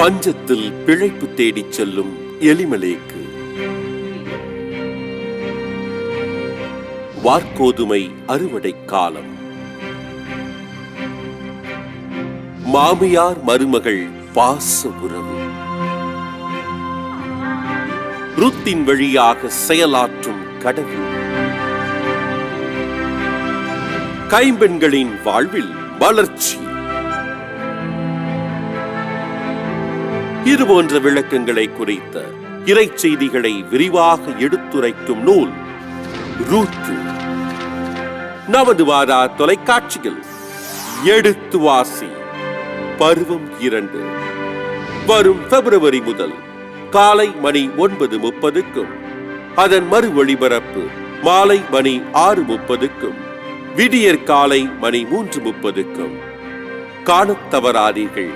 பஞ்சத்தில் பிழைப்பு தேடிச் செல்லும் எலிமலேக்கு. வார்கோதுமை அறுவடை காலம். மாமியார் மருமகள் பாச உறவு. ருத்தின் வழியாக செயலாற்றும் கடவுள். கைம்பெண்களின் வாழ்வில் வளர்ச்சி. இதுபோன்ற விளக்கங்களை குறித்த இறை செய்திகளை விரிவாக எடுத்துரைக்கும் நூல் ரூத்து. நமது வாரா தொலைக்காட்சியில் எடுத்து வாசி பருவம் 2 வரும் பிப்ரவரி முதல் காலை மணி 9:30க்கும் அதன் மறு ஒளிபரப்பு மாலை மணி 6:30க்கும் விடியற் காலை மணி 3:30க்கும் காணத் தவறாதீர்கள்.